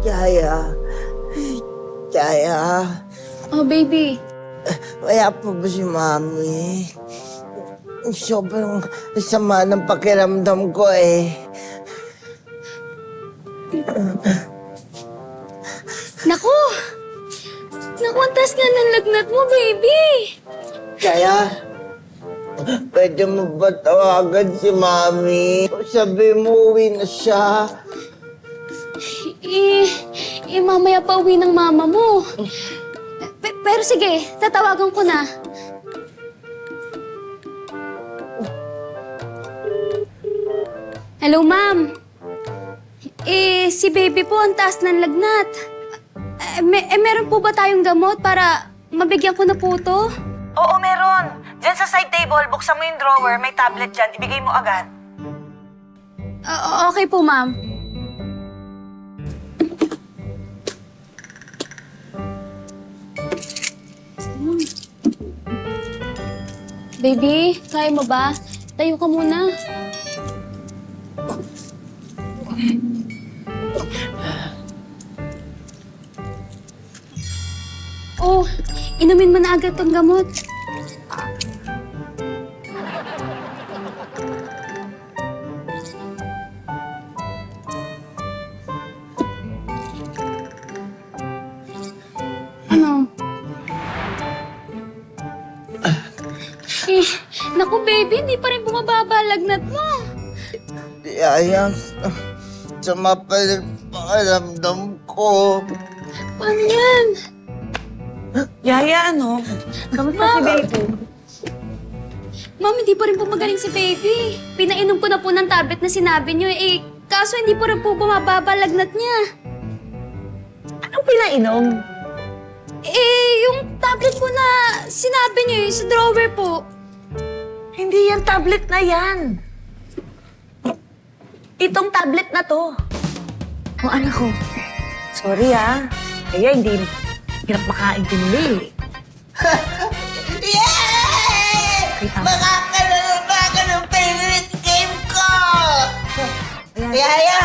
Yaya. Yaya. Oh, baby. Wala pa ba si Mami? Sobrang sama ng pakiramdam ko eh. Naku! Naku, ang taas nga ng lagnat mo, baby! Yaya. Pwede mo ba tawagan si Mami? Sabi mo, uwi na siya. Mamaya pa uwi ng mama mo. Pero sige, tatawagan ko na. Hello, ma'am. Si baby po ang taas ng lagnat. Meron po ba tayong gamot para mabigyan ko na po to? Oo, meron. Diyan sa side table, buksan mo yung drawer, may tablet dyan, ibigay mo agad. Okay po, ma'am. Baby, kaya mo ba? Tayo ka muna. Oh, inumin mo na agad tong gamot. Ano? Naku baby, hindi pa rin bumababa lagnat mo. Yaya, sama pa rin pakiramdam ko. Paano yan? Yaya, ano? Kamusta si baby? Ma'am, hindi pa rin po magaling si baby. Pinainom ko na po ng tablet na sinabi niyo kaso hindi pa rin po bumababa lagnat niya. Anong pinainom? Yung tablet po na sinabi niyo sa drawer po. Hindi yan tablet na yan. Itong tablet na to. Oh, anak ko. Sorry, Kaya hindi hirap makaintindi. Yay! Makakalaro na ako ng favorite game ko! Yaya!